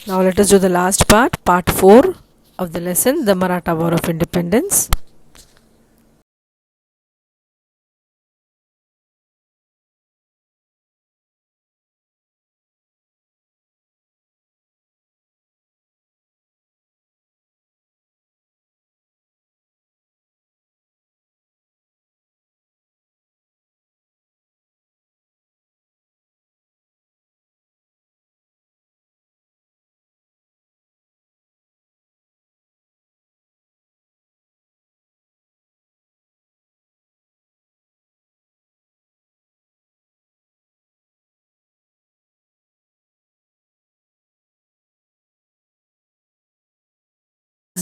Now let us do the last part, part 4 of the lesson, the Maratha War of Independence.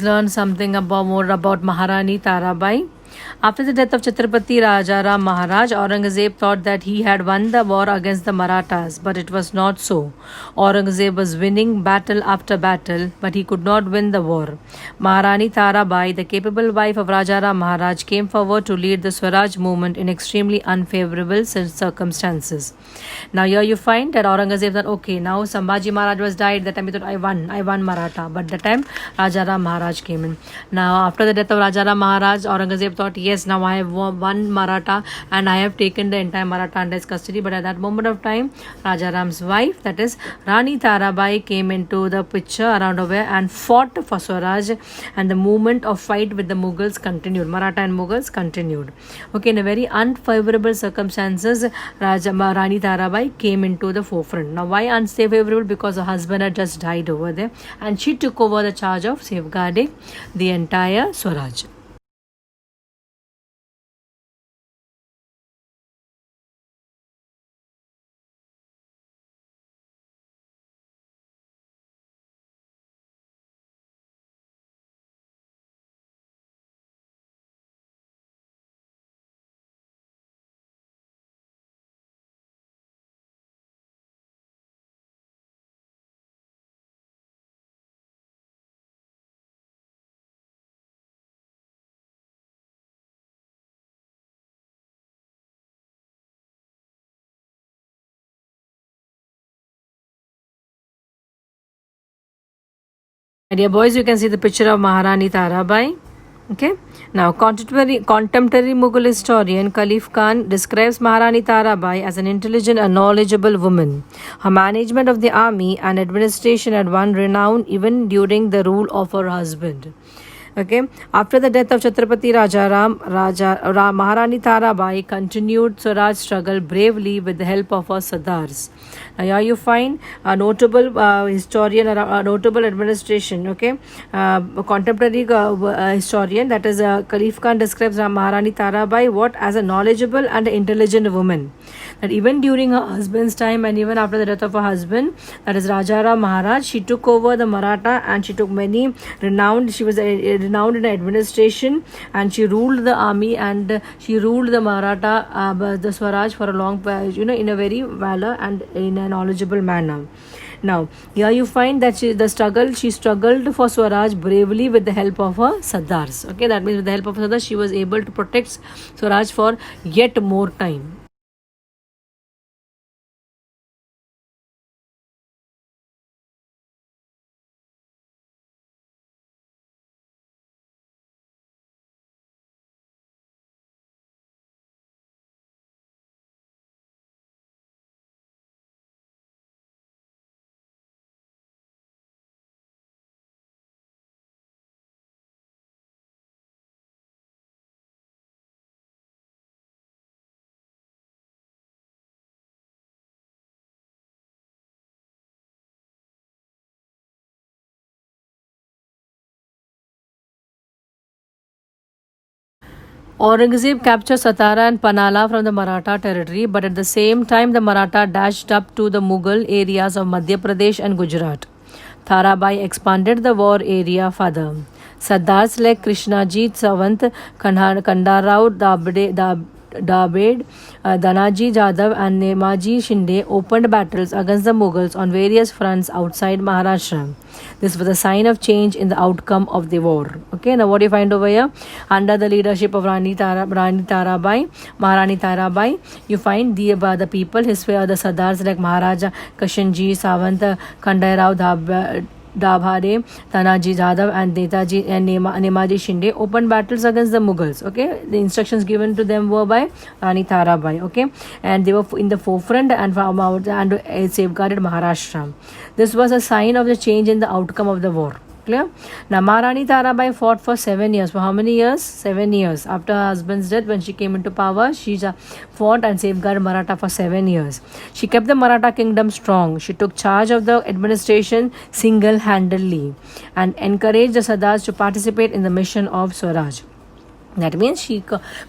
Learn something about more about Maharani Tarabai. After the death of Chhatrapati Rajaram Maharaj, Aurangzeb thought that he had won the war against the Marathas, but it was not so. Aurangzeb was winning battle after battle, but he could not win the war. Maharani Tarabai, the capable wife of Rajaram Maharaj, came forward to lead the Swaraj movement in extremely unfavorable circumstances. Now here you find that Aurangzeb thought, okay, now Sambhaji Maharaj was died, that time he thought, I won Maratha. But that time Rajaram Maharaj came in. Now after the death of Rajaram Maharaj, Aurangzeb thought, yes, now I have won Maratha and I have taken the entire Maratha under his custody. But at that moment of time, Rajaram's wife, that is Rani Tarabai, came into the picture around over and fought for Swaraj, and the movement of fight with the Mughals continued. Maratha and Mughals continued. Okay, in a very unfavorable circumstances, Rani Tarabai came into the forefront. Now, why unfavorable? Because her husband had just died over there, and she took over the charge of safeguarding the entire Swaraj. My dear boys, you can see the picture of Maharani Tarabai. Okay. Now, contemporary Mughal historian Khalif Khan describes Maharani Tarabai as an intelligent and knowledgeable woman. Her management of the army and administration had won renown even during the rule of her husband. Okay. After the death of Chhatrapati Maharani Tarabai continued Swaraj struggle bravely with the help of her Sardars. Now here you find a notable historian, a notable administration. Okay, a contemporary historian, that is Khalif Khan, describes Maharani Tarabai what as a knowledgeable and intelligent woman. That even during her husband's time and even after the death of her husband, that is Rajaram Maharaj, she took over the Maratha and she took many renowned. She was renowned in administration and she ruled the army and she ruled the Maratha, the Swaraj for a long, in a very valor and in a knowledgeable manner. Now, here you find that she struggled for Swaraj bravely with the help of her Sardars. Okay, that means with the help of Sardars, she was able to protect Swaraj for yet more time. Aurangzeb captured Satara and Panala from the Maratha territory, but at the same time, the Maratha dashed up to the Mughal areas of Madhya Pradesh and Gujarat. Tarabai expanded the war area further. Sardars like Krishnajit Sawant, Kandarao Dabed, Danaji Jadhav and Nemaji Shinde opened battles against the Mughals on various fronts outside Maharashtra. This was a sign of change in the outcome of the war. Okay, now what do you find over here? Under the leadership of Maharani Tarabai, you find the people, the Sardars like Maharaja Kashanji Sawant, Kandarao Dabhade, Tanaji Jadhav, and Netaji and Nemaji Shinde opened battles against the Mughals. Okay, the instructions given to them were by Rani Tarabai. Okay, and they were in the forefront and safeguarded Maharashtra. This was a sign of the change in the outcome of the war. Clear? Now, Maharani Tarabai fought for 7 years. For how many years? 7 years. After her husband's death, when she came into power, she fought and safeguarded Maratha for 7 years. She kept the Maratha kingdom strong. She took charge of the administration single-handedly and encouraged the Sardars to participate in the mission of Swaraj. That means she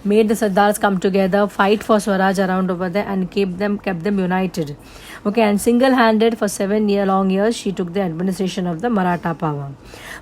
made the Sardars come together, fight for Swaraj around over there, and kept them united. Okay, and single-handed for 7 long years, she took the administration of the Maratha power.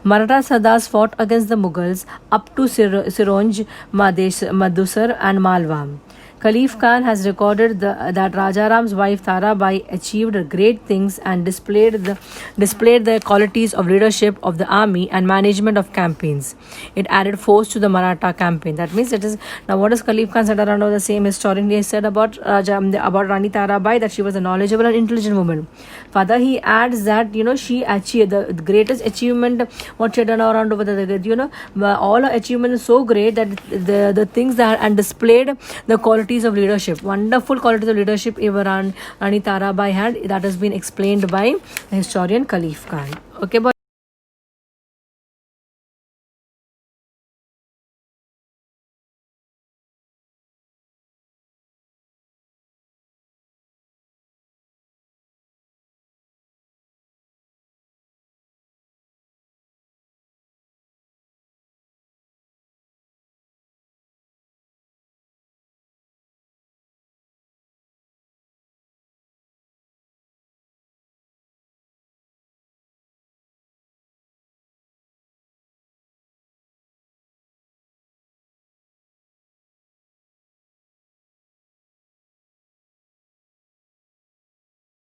Maratha Sardars fought against the Mughals up to Sironj, Madusar, and Malwa. Khalif Khan has recorded that Rajaram's wife Tarabai achieved great things and displayed the qualities of leadership of the army and management of campaigns. It added force to the Maratha campaign. That means it is now what does Khalif Khan said around the same historian he said about Rani Tarabai, that she was a knowledgeable and intelligent woman. Further, he adds that she achieved the greatest achievement what she had done around over the all her achievements is so great that the things that and displayed the qualities of leadership, wonderful qualities of leadership Rani Tarabai had. That has been explained by the historian Khalif Khan. Okay, but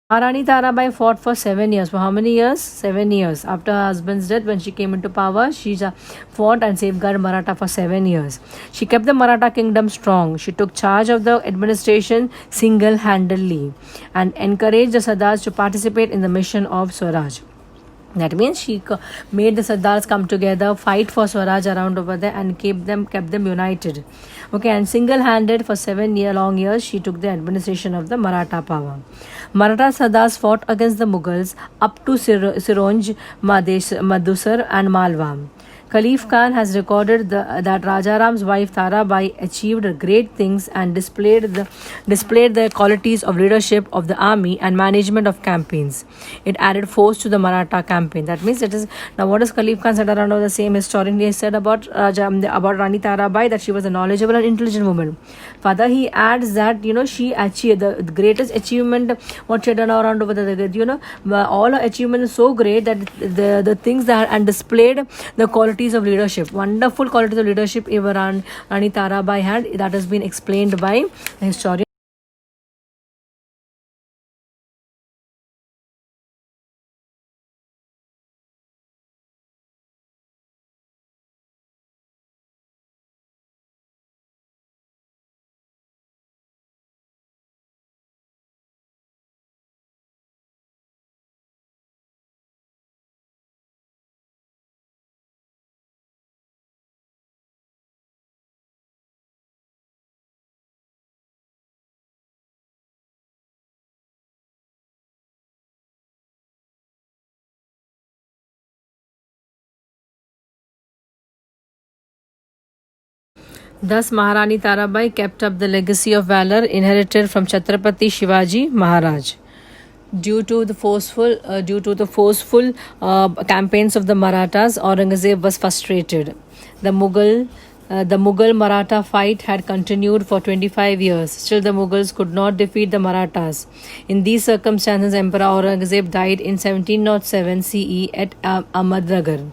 Maharani Tarabai fought for 7 years. For how many years? 7 years. After her husband's death, when she came into power, she fought and safeguarded Maratha for 7 years. She kept the Maratha kingdom strong. She took charge of the administration single-handedly and encouraged the Sardars to participate in the mission of Swaraj. That means she made the Sardars come together, fight for Swaraj around over there, and kept them united. Okay, and single-handed for 7 long years, she took the administration of the Maratha power. Maratha Sardars fought against the Mughals up to Sironj, Madusar, and Malwa. Khalif Khan has recorded that Rajaram's wife Tarabai achieved great things and displayed the qualities of leadership of the army and management of campaigns. It added force to the Maratha campaign. That means it is now what does Khalif Khan said around the same historian he said about Rani Tarabai, that she was a knowledgeable and intelligent woman. Further, he adds that she achieved the greatest achievement what she had done around over the all her achievements is so great that the things that and displayed the qualities of leadership, wonderful qualities of leadership Rani Tarabai had. That has been explained by the historian. Thus, Maharani Tarabai kept up the legacy of valor inherited from Chhatrapati Shivaji Maharaj. Due to the forceful campaigns of the Marathas, Aurangzeb was frustrated. The Mughal Maratha fight had continued for 25 years. Still, the Mughals could not defeat the Marathas. In these circumstances, Emperor Aurangzeb died in 1707 CE at Ahmednagar.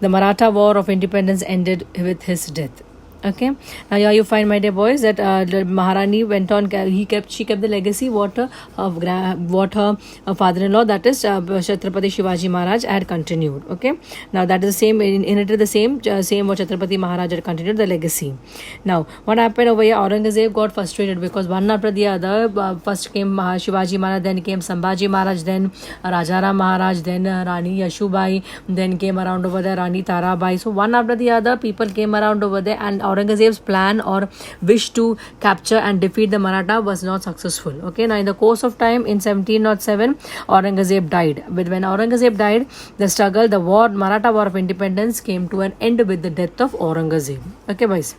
The Maratha War of Independence ended with his death. Okay, now here you find, my dear boys, that the Maharani went on. She kept the legacy what her father-in-law, that is Chhatrapati Shivaji Maharaj, had continued. Okay, now that is the same, inherited the same what Chhatrapati Maharaj had continued the legacy. Now what happened over here? Aurangzeb got frustrated because one after the other, first came Shivaji Maharaj, then came Sambhaji Maharaj, then Rajaram Maharaj, then Rani Yashubai, then came around over there Rani Tarabai. So one after the other, people came around over there, and Aurangzeb's plan or wish to capture and defeat the Maratha was not successful. Okay, now in the course of time, in 1707, Aurangzeb died. But when Aurangzeb died, the struggle, the war, Maratha War of Independence, came to an end with the death of Aurangzeb. Okay, boys.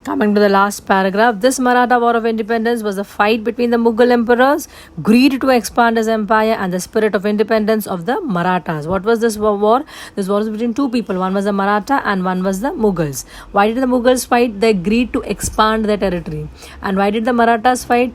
Coming to the last paragraph, this Maratha War of Independence was a fight between the Mughal emperors, greed to expand his empire, and the spirit of independence of the Marathas. What was this war? This war was between two people. One was the Maratha and one was the Mughals. Why did the Mughals fight? They agreed to expand their territory. And why did the Marathas fight?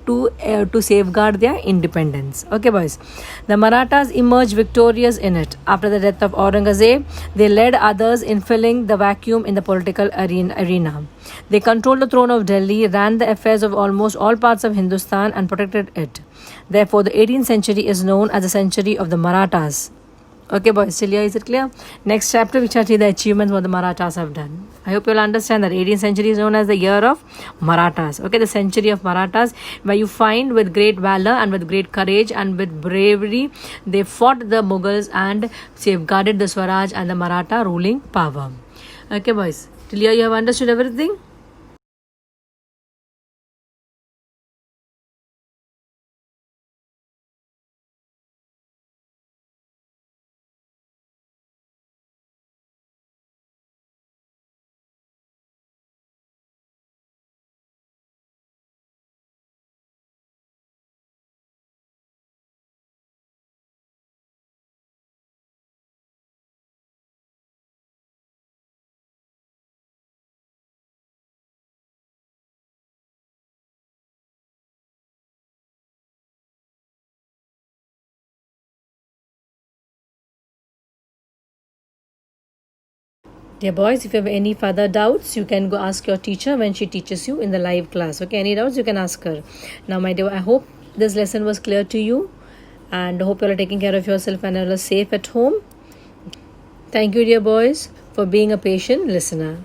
To safeguard their independence. Okay, boys. The Marathas emerged victorious in it. After the death of Aurangzeb, they led others in filling the vacuum in the political arena. They controlled the throne of Delhi, ran the affairs of almost all parts of Hindustan, and protected it. Therefore, the 18th century is known as the century of the Marathas. Okay, boys, still here, is it clear? Next chapter, which are the achievements what the Marathas have done. I hope you'll understand that 18th century is known as the year of Marathas. Okay, the century of Marathas, where you find with great valor and with great courage and with bravery, they fought the Mughals and safeguarded the Swaraj and the Maratha ruling power. Okay, boys, till here you have understood everything? Dear boys, if you have any further doubts, you can go ask your teacher when she teaches you in the live class. Okay, any doubts you can ask her. Now, my dear, I hope this lesson was clear to you, and hope you are taking care of yourself and you are safe at home. Thank you, dear boys, for being a patient listener.